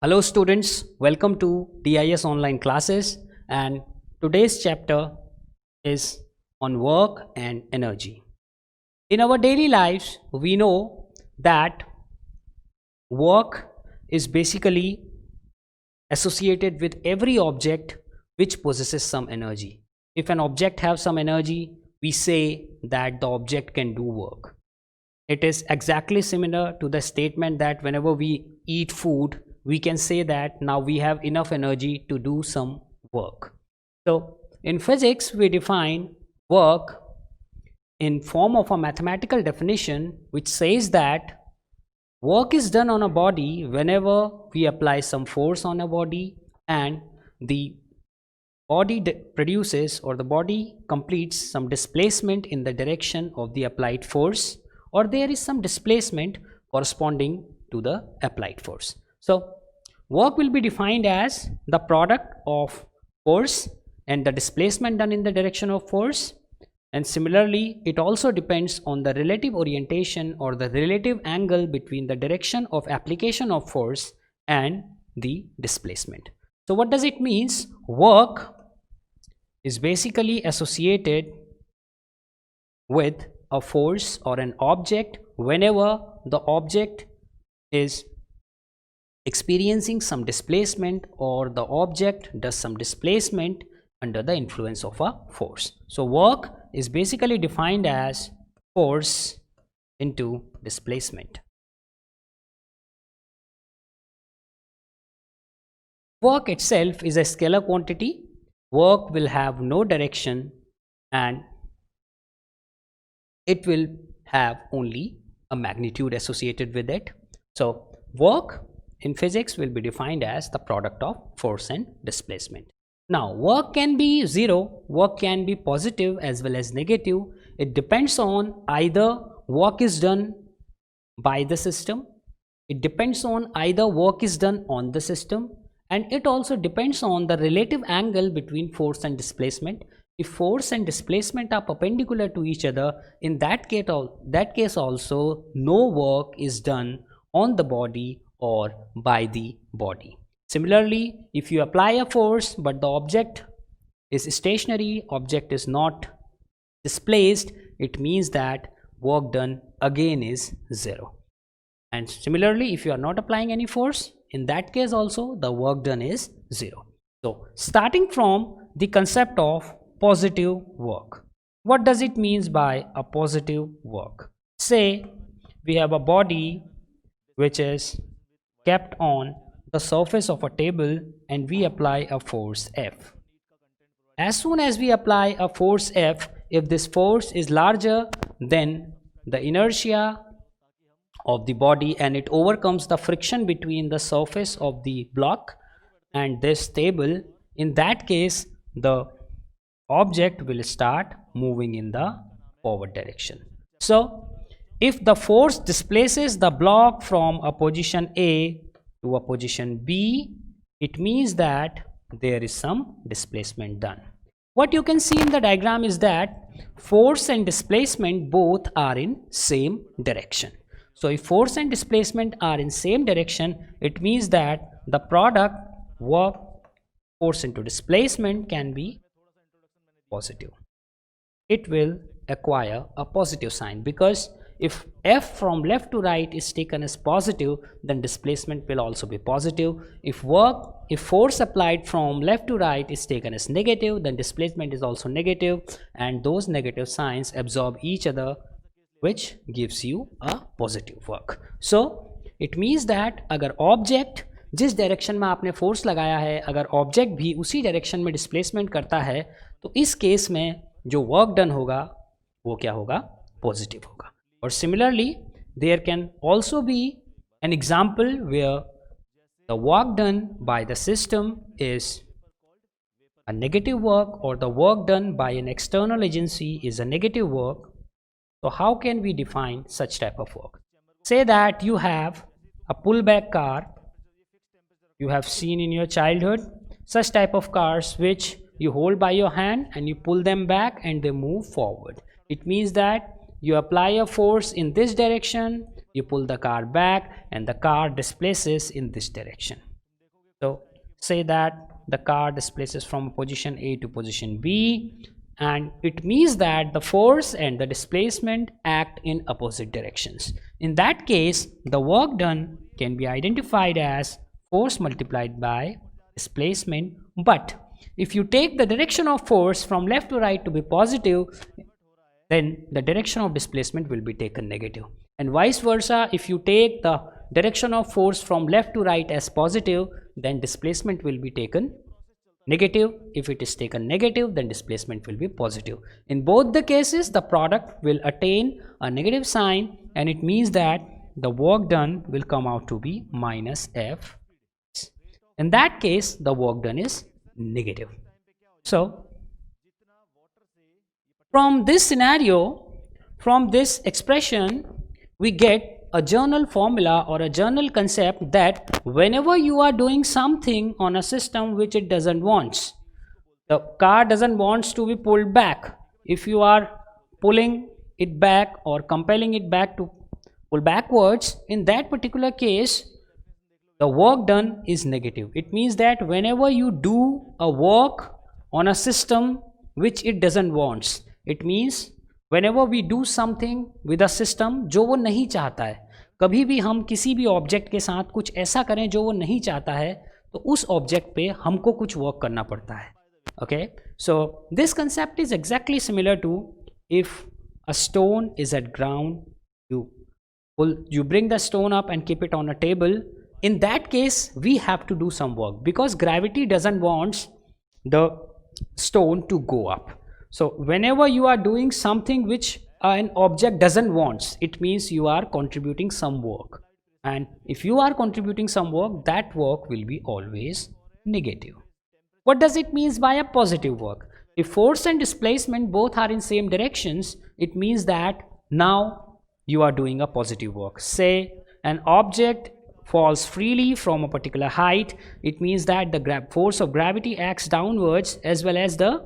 Hello students, welcome to DIS online classes, and today's chapter is on work and energy. In our daily lives, we know that work is basically associated with every object which possesses some energy. If an object has some energy, we say that the object can do work. It is exactly similar to the statement that whenever we eat food, we can say that now we have enough energy to do some work. So in physics, we define work in form of a mathematical definition which says that work is done on a body whenever we apply some force on a body and the body produces or the body completes some displacement in the direction of the applied force, or there is some displacement corresponding to the applied force. So work will be defined as the product of force and the displacement done in the direction of force, and similarly it also depends on the relative orientation or the relative angle between the direction of application of force and the displacement. So what does it mean? Work is basically associated with a force or an object whenever the object is experiencing some displacement or the object does some displacement under the influence of a force. So work is basically defined as force into displacement. Work itself is a scalar quantity. Work will have no direction and it will have only a magnitude associated with it. So work in physics will be defined as the product of force and displacement. Now work can be zero, work can be positive as well as negative. It depends on either work is done by the system, it depends on either work is done on the system, and it also depends on the relative angle between force and displacement. If force and displacement are perpendicular to each other, in that case also no work is done on the body or by the body. Similarly, if you apply a force but the object is stationary, object is not displaced, it means that work done again is zero. And similarly, if you are not applying any force, in that case also the work done is zero. So starting from the concept of positive work, what does it mean by a positive work? Say we have a body which is kept on the surface of a table and we apply a force F. As soon as we apply a force F, if this force is larger than the inertia of the body and it overcomes the friction between the surface of the block and this table, in that case the object will start moving in the forward direction. So if the force displaces the block from a position A to a position B, it means that there is some displacement done. What you can see in the diagram is that force and displacement both are in same direction. So if force and displacement are in same direction, it means that the product work force into displacement can be positive. It will acquire a positive sign, because if F from left to right is taken as positive, then displacement will also be positive. If force applied from left to right is taken as negative, then displacement is also negative, and those negative signs absorb each other, which gives you a positive work. So it means that अगर object जिस direction में आपने force लगाया है, अगर object भी उसी direction में डिस्प्लेसमेंट करता है, तो इस केस में जो वर्क डन होगा वो क्या होगा? पॉजिटिव होगा. और similarly there can also be an example where the work done by the system is a negative work or the work done by an external agency is a negative work. So how can we define such type of work? Say that you have a pullback car. You have seen in your childhood such type of cars which you hold by your hand and you pull them back and they move forward. It means that you apply a force in this direction, you pull the car back and the car displaces in this direction. So say that the car displaces from position A to position B, and it means that the force and the displacement act in opposite directions. In that case, the work done can be identified as force multiplied by displacement. But if you take the direction of force from left to right to be positive, then the direction of displacement will be taken negative, and vice versa. If you take the direction of force from left to right as positive, then displacement will be taken negative. If it is taken negative, then displacement will be positive. In both the cases, the product will attain a negative sign, and it means that the work done will come out to be minus F. In that case, the work done is negative. So from this scenario, from this expression, we get a general formula or a general concept that whenever you are doing something on a system which it doesn't want, the car doesn't want to be pulled back. If you are pulling it back or compelling it back to pull backwards, in that particular case, the work done is negative. It means that whenever you do a work on a system which it doesn't want, it means whenever we do something with a system जो वो नहीं चाहता है, कभी भी हम किसी भी ऑब्जेक्ट के साथ कुछ ऐसा करें जो वो नहीं चाहता है, तो उस ऑब्जेक्ट पे हमको कुछ वर्क करना पड़ता है. Okay, so this concept is exactly similar to if a stone is at ground, you bring the stone up and keep it on a table. In that case, we have to do some work because gravity doesn't want the stone to go up. So whenever you are doing something which an object doesn't want, it means you are contributing some work, and if you are contributing some work, that work will be always negative. What does it mean by a positive work? If force and displacement both are in same directions, it means that now you are doing a positive work. Say an object falls freely from a particular height, it means that the force of gravity acts downwards as well as the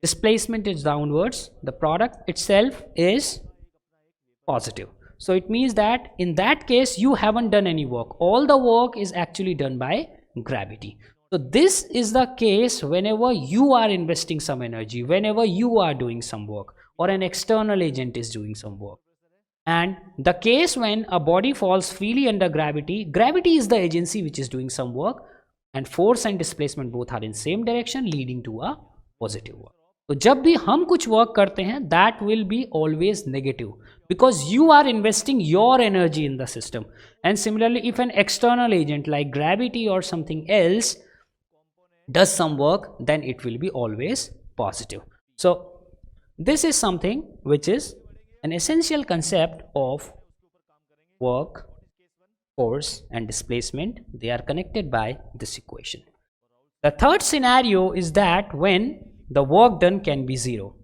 displacement is downwards. The product itself is positive. So it means that in that case you haven't done any work. All the work is actually done by gravity. So this is the case whenever you are investing some energy, whenever you are doing some work, or an external agent is doing some work. And the case when a body falls freely under gravity, gravity is the agency which is doing some work, and force and displacement both are in same direction leading to a positive work. तो जब भी हम कुछ work करते हैं, that will be always negative because you are investing your energy in the system. And similarly, if an external agent like gravity or something else does some work, then it will be always positive. So this is something which is an essential concept of work, force and displacement. They are connected by this equation. The third scenario is that when the work done can be zero.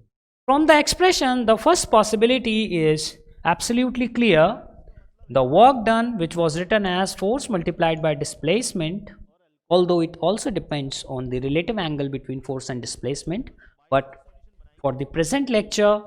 From the expression, the first possibility is absolutely clear. The work done, which was written as force multiplied by displacement, although it also depends on the relative angle between force and displacement, but for the present lecture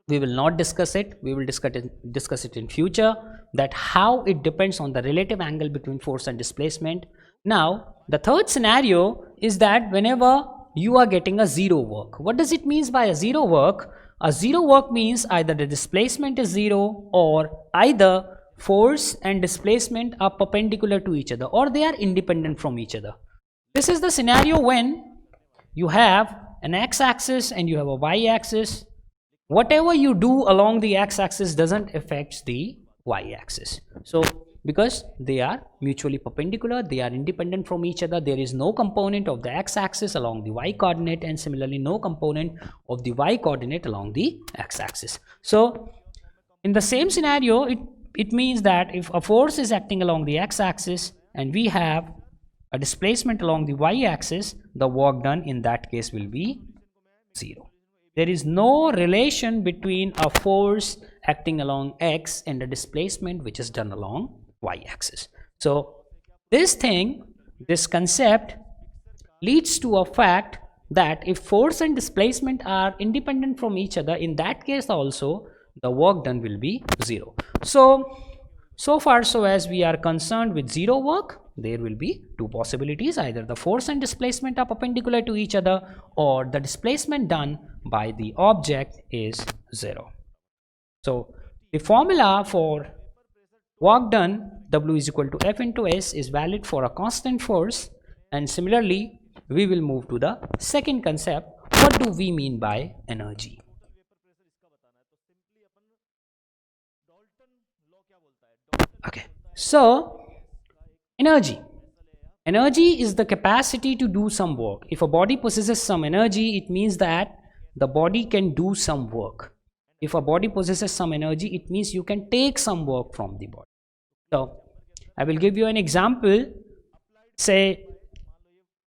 we will not discuss it. We will discuss it in future, that how it depends on the relative angle between force and displacement. Now the third scenario is that whenever you are getting a zero work. What does it mean by a zero work? A zero work means either the displacement is zero, or either force and displacement are perpendicular to each other, or they are independent from each other. This is the scenario when you have an x-axis and you have a y-axis. Whatever you do along the x-axis doesn't affect the y-axis. So because they are mutually perpendicular, they are independent from each other. There is no component of the x-axis along the y-coordinate, and similarly no component of the y-coordinate along the x-axis. So in the same scenario, it means that if a force is acting along the x-axis and we have a displacement along the y-axis, the work done in that case will be zero. There is no relation between a force acting along x and a displacement which is done along y-axis. So this concept leads to a fact that if force and displacement are independent from each other, in that case also the work done will be zero. So so far so as we are concerned with zero work, there will be two possibilities: either the force and displacement are perpendicular to each other, or the displacement done by the object is zero. So the formula for work done, W is equal to F into S, is valid for a constant force. And similarly, we will move to the second concept. What do we mean by energy? Okay, so energy is the capacity to do some work. If a body possesses some energy, it means that the body can do some work. If a body possesses some energy, it means you can take some work from the body. So I will give you an example. Say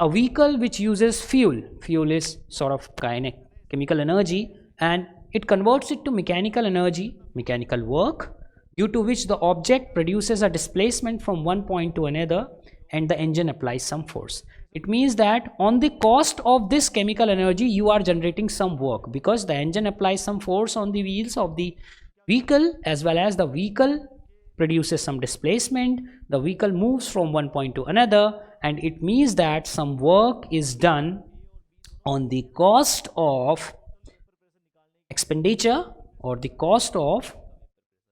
a vehicle which uses fuel is sort of chemical energy, and it converts it to mechanical energy, mechanical work, due to which the object produces a displacement from one point to another, and the engine applies some force. It means that on the cost of this chemical energy, you are generating some work, because the engine applies some force on the wheels of the vehicle, as well as the vehicle produces some displacement. The vehicle moves from one point to another, and it means that some work is done on the cost of expenditure or the cost of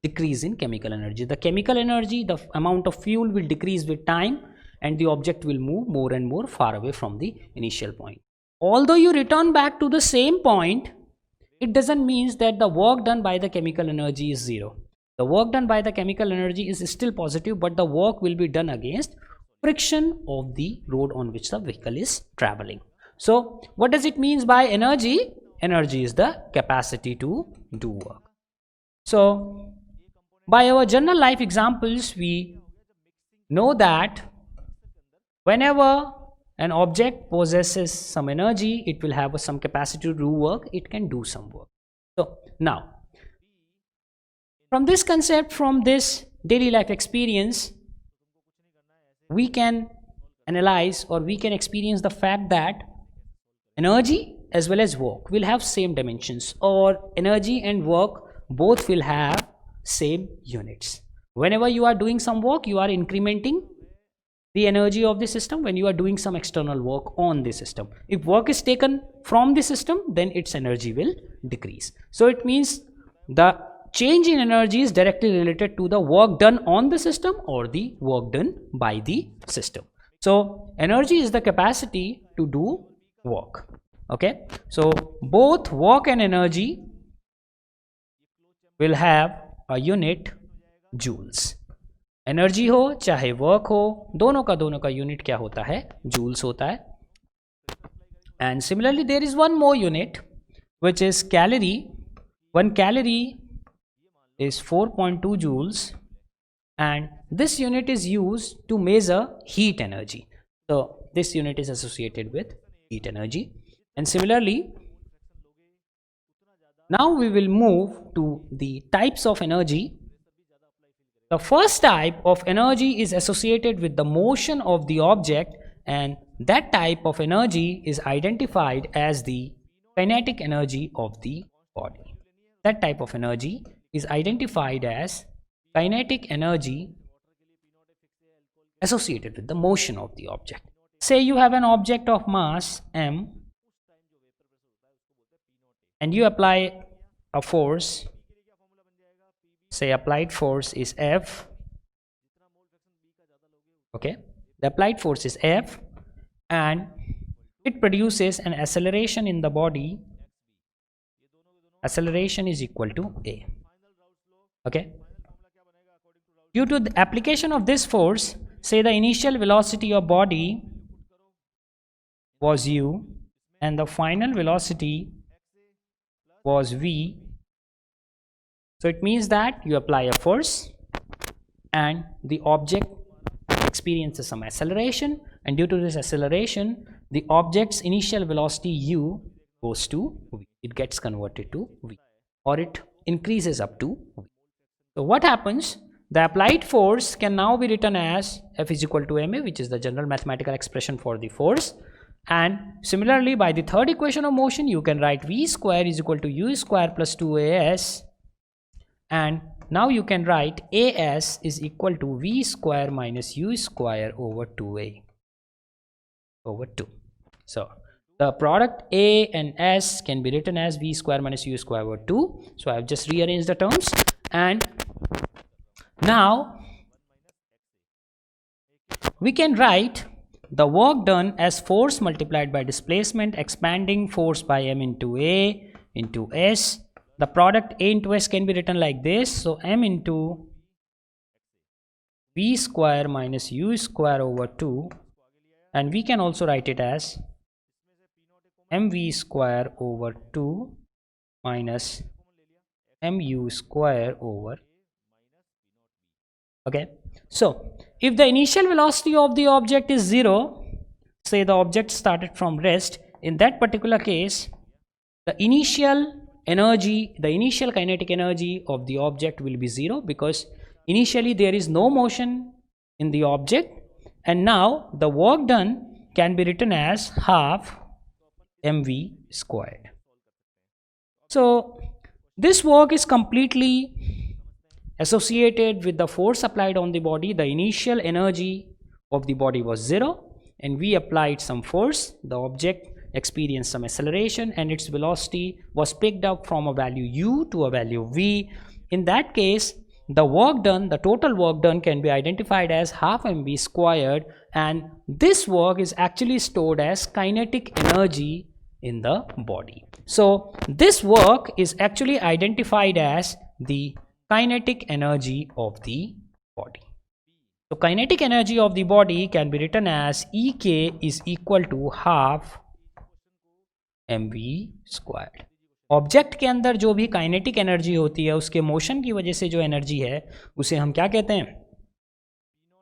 decrease in chemical energy. The chemical energy, the amount of fuel, will decrease with time, and the object will move more and more far away from the initial point. Although you return back to the same point, it doesn't mean that the work done by the chemical energy is zero. The work done by the chemical energy is still positive, but the work will be done against friction of the road on which the vehicle is traveling. So what does it mean by energy? Energy is the capacity to do work. So by our general life examples, we know that whenever an object possesses some energy, it will have some capacity to do work. It can do some work. So now, from this concept, from this daily life experience, we can analyze, or we can experience the fact that energy as well as work will have same dimensions, or energy and work both will have same units. Whenever you are doing some work, you are incrementing the energy of the system when you are doing some external work on the system. If work is taken from the system, then its energy will decrease. So it means the change in energy is directly related to the work done on the system or the work done by the system. So energy is the capacity to do work. Okay, so both work and energy will have a unit joules. Energy हो चाहे work हो, दोनों का unit क्या होता है? Joules होता है. And similarly, there is one more unit which is calorie. 1 calorie is 4.2 joules, and this unit is used to measure heat energy. So this unit is associated with heat energy. And similarly, now we will move to the types of energy. The first type of energy is associated with the motion of the object, and that type of energy is identified as the kinetic energy of the body. That type of energy is identified as kinetic energy associated with the motion of the object. Say you have an object of mass m, and you apply a force. Say applied force is F. Okay, the applied force is F, and it produces an acceleration in the body. Acceleration is equal to A. Okay, due to the application of this force, say the initial velocity of body was u and the final velocity was v. So it means that you apply a force and the object experiences some acceleration, and due to this acceleration, the object's initial velocity u goes to v. It gets converted to v, or it increases up to v. So what happens? The applied force can now be written as F is equal to ma, which is the general mathematical expression for the force. And similarly, by the third equation of motion, you can write v square is equal to u square plus 2as, and now you can write AS is equal to V square minus U square over 2A over 2. So the product A and S can be written as V square minus U square over 2. So I have just rearranged the terms, and now we can write the work done as force multiplied by displacement expanding force by M into A into S. The product A into S can be written like this. So M into V square minus U square over 2, and we can also write it as mv square over 2 minus mu square over. Okay, so if the initial velocity of the object is 0, say the object started from rest, in that particular case the initial energy, the initial kinetic energy of the object will be 0, because initially there is no motion in the object, and now the work done can be written as half mv squared. So this work is completely associated with the force applied on the body. The initial energy of the body was 0, and we applied some force. The object experienced some acceleration, and its velocity was picked up from a value u to a value v. In that case, the work done, the total work done, can be identified as half mv squared, and this work is actually stored as kinetic energy in the body. So this work is actually identified as the kinetic energy of the body. So kinetic energy of the body can be written as EK is equal to half mv squared. Object के अंदर जो भी kinetic energy होती है, उसके motion की वजह से जो एनर्जी है, उसे हम क्या कहते हैं,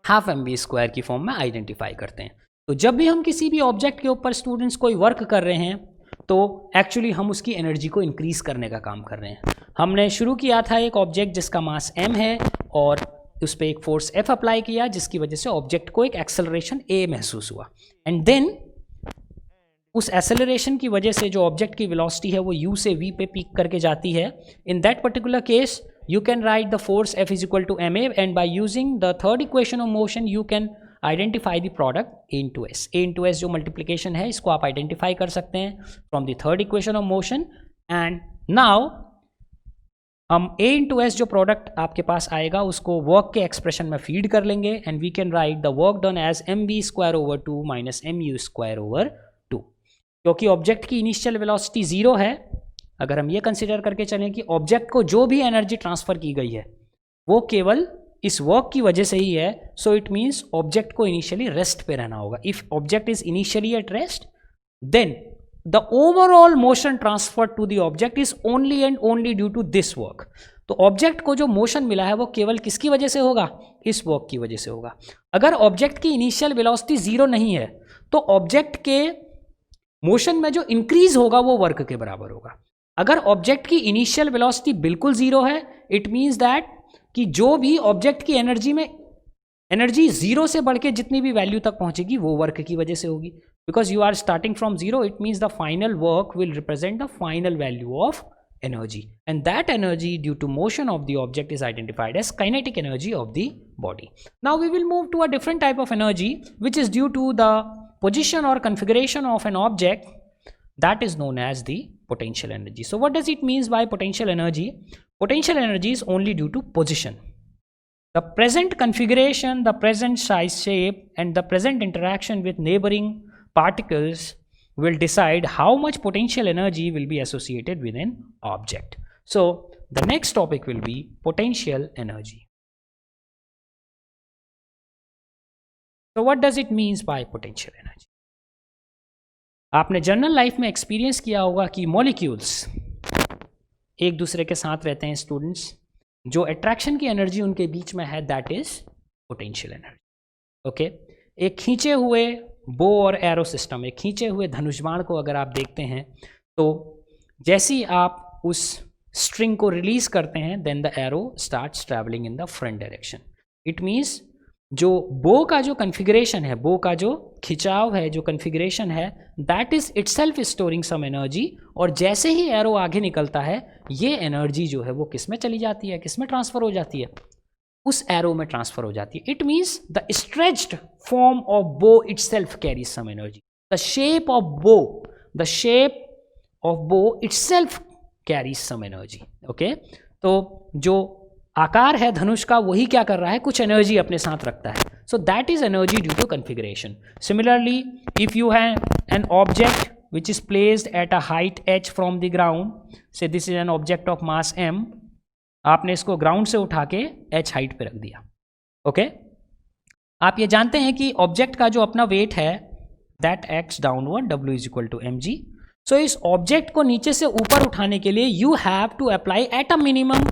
हाफ mv स्क्वायर की फॉर्म में आइडेंटिफाई करते हैं. तो जब भी हम किसी भी ऑब्जेक्ट के ऊपर स्टूडेंट्स कोई वर्क कर रहे हैं, तो एक्चुअली हम उसकी एनर्जी को इंक्रीज करने का काम कर रहे हैं. हमने शुरू किया था एक ऑब्जेक्ट जिसका मास m है, और उस पर एक फोर्स F अप्लाई किया, जिसकी वजह से ऑब्जेक्ट को एक एक्सेलरेशन a महसूस हुआ, एंड देन उस एक्सेलरेशन की वजह से जो ऑब्जेक्ट की वेलोसिटी है वो u से v पे पीक करके जाती है. In that particular case you can write the force F is equal to ma, and by using the third equation of motion you can identify the product A into S. A into S जो multiplication है, इसको आप identify कर सकते हैं from the third equation of motion. And now हम A into S जो product आपके पास आएगा उसको work के expression में feed कर लेंगे, and we can write the work done as mv square over 2 minus mu square over 2. क्योंकि ऑब्जेक्ट की इनिशियल वेलोसिटी 0 है, अगर हम ये कंसिडर करके चलें कि ऑब्जेक्ट को जो भी एनर्जी ट्रांसफर की गई है वो केवल इस वर्क की वजह से ही है, सो इट मीन्स ऑब्जेक्ट को इनिशियली रेस्ट पे रहना होगा. If object is initially at rest, then the overall motion transfer to the object is only and only due to this work. तो ऑब्जेक्ट को जो मोशन मिला है वो केवल किसकी वजह से होगा, इस वर्क की वजह से होगा. अगर ऑब्जेक्ट की इनिशियल वेलोसिटी 0 नहीं है, तो ऑब्जेक्ट के मोशन में जो इंक्रीज होगा वो वर्क के बराबर होगा. अगर ऑब्जेक्ट की इनिशियल वेलोसिटी बिल्कुल 0 है, इट मीन्स दैट कि जो भी ऑब्जेक्ट की एनर्जी में एनर्जी 0 से बढ़ के जितनी भी वैल्यू तक पहुंचेगी वो वर्क की वजह से होगी. Because you are starting from 0, it means the final work will represent the final value of energy, and that energy due to motion of the object is identified as kinetic energy of the body. Now we will move to a different type of energy which is due to the position or configuration of an object, that is known as the potential energy. So what does it mean by potential energy? Potential energy is only due to position. The present configuration, the present size, shape, and the present interaction with neighboring particles will decide how much potential energy will be associated with an object. So the next topic will be potential energy. So what does it mean by potential energy? आपने general life में experience किया होगा कि molecules एक दूसरे के साथ रहते हैं स्टूडेंट्स, जो अट्रैक्शन की एनर्जी उनके बीच में है that is potential energy. Okay, एक खींचे हुए बो और एरो सिस्टम, एक खींचे हुए धनुष्बाण को अगर आप देखते हैं, तो जैसे ही आप उस स्ट्रिंग को रिलीज करते हैं, then the arrow starts travelling in the front direction. It means जो बो का जो कन्फिग्रेशन है, बो का जो खिंचाव है, जो कन्फिग्रेशन है, that is itself storing some energy, और जैसे ही एरो आगे निकलता है ये एनर्जी जो है वो किस में चली जाती है, किस में ट्रांसफर हो जाती है, उस एरो में ट्रांसफर हो जाती है. It means the stretched form of bow itself carries some energy. The shape of bow, the shape of bow itself carries some energy. Okay, तो जो आकार है धनुष का वही क्या कर रहा है, कुछ एनर्जी अपने साथ रखता है. So that is energy due to configuration. Similarly if you have an object which is placed at a height h from the ground, say this is an object of mass m, आपने इसको ground से उठा के h height पे रख दिया. Okay, आप ये जानते हैं कि ऑब्जेक्ट का जो अपना वेट है that acts downward, w is equal to mg. So इस ऑब्जेक्ट को नीचे से ऊपर उठाने के लिए you have to apply at a minimum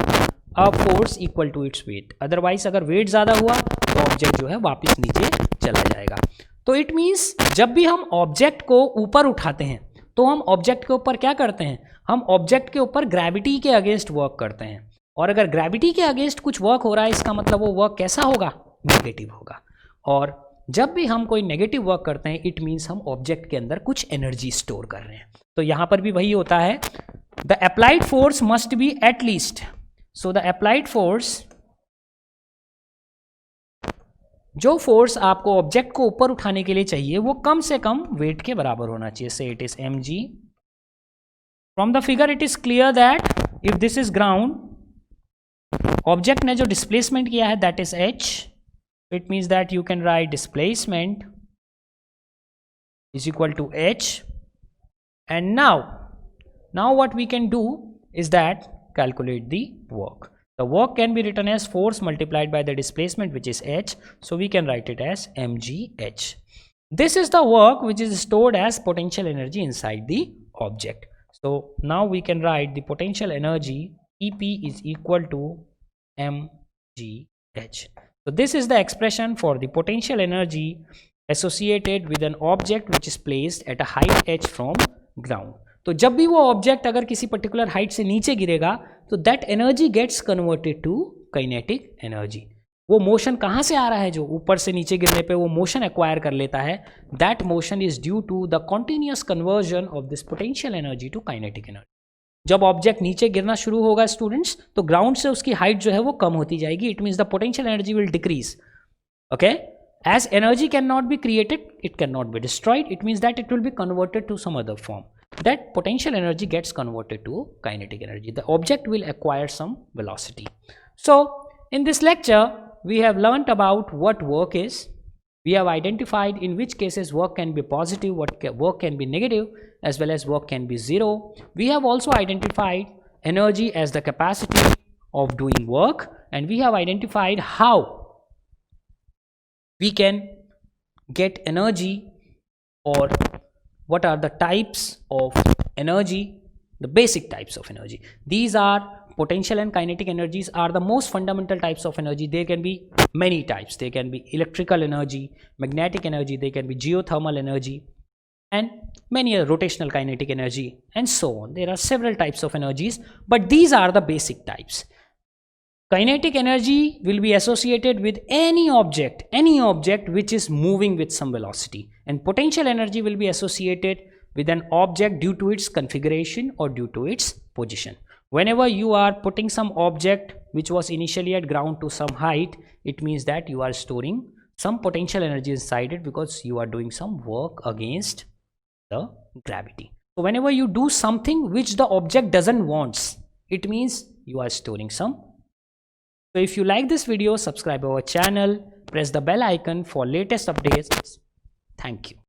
a force equal to its weight. Otherwise अगर वेट ज़्यादा हुआ तो ऑब्जेक्ट जो है वापस नीचे चला जाएगा. तो इट मीन्स जब भी हम ऑब्जेक्ट को ऊपर उठाते हैं तो हम ऑब्जेक्ट के ऊपर क्या करते हैं, हम ऑब्जेक्ट के ऊपर ग्रेविटी के अगेंस्ट वर्क करते हैं. और अगर ग्रेविटी के अगेंस्ट कुछ वर्क हो रहा है इसका मतलब वो वर्क कैसा होगा, नेगेटिव होगा. और जब भी हम कोई नेगेटिव वर्क करते हैं इट मीन्स हम ऑब्जेक्ट के अंदर कुछ एनर्जी स्टोर कर रहे हैं. तो यहाँ पर भी वही होता है, the applied force must be at least. So the applied force, जो फोर्स आपको ऑब्जेक्ट को ऊपर उठाने के लिए चाहिए वो कम से कम वेट के बराबर होना चाहिए. Say it is mg. From the figure it is clear that if this is ground, object ने जो डिस्प्लेसमेंट किया है that is h. It means that you can write displacement is equal to h. And now what we can do is that calculate the work. The work can be written as force multiplied by the displacement which is h, so we can write it as mgh. This is the work which is stored as potential energy inside the object. So now we can write the potential energy EP is equal to mgh. So this is the expression for the potential energy associated with an object which is placed at a height h from ground. तो जब भी वो object अगर किसी particular height से नीचे गिरेगा तो that energy gets converted to kinetic energy. वो मोशन कहाँ से आ रहा है, जो ऊपर से नीचे गिरने पे वो मोशन एक्वायर कर लेता है, that motion is due to the continuous conversion of this potential energy to kinetic energy. जब ऑब्जेक्ट नीचे गिरना शुरू होगा स्टूडेंट्स तो ग्राउंड से उसकी हाइट जो है वो कम होती जाएगी. It means the potential energy will decrease. Okay, as energy cannot be created, it cannot be destroyed. It means that it will be converted to some other form. That potential energy gets converted to kinetic energy. The object will acquire some velocity. So in this lecture we have learnt about what work is. We have identified in which cases work can be positive, what work can be negative, as well as work can be zero. We have also identified energy as the capacity of doing work, and we have identified how we can get energy, or what are the types of energy, the basic types of energy. These are potential and kinetic energies are the most fundamental types of energy. There can be many types. They can be electrical energy, magnetic energy, they can be geothermal energy, and many other rotational kinetic energy, and so on. There are several types of energies, but these are the basic types. Kinetic energy will be associated with any object which is moving with some velocity, and potential energy will be associated with an object due to its configuration or due to its position. Whenever you are putting some object which was initially at ground to some height, it means that you are storing some potential energy inside it because you are doing some work against the gravity. So whenever you do something which the object doesn't want, it means you are storing some. So if you like this video, subscribe our channel, press the bell icon for latest updates. Thank you.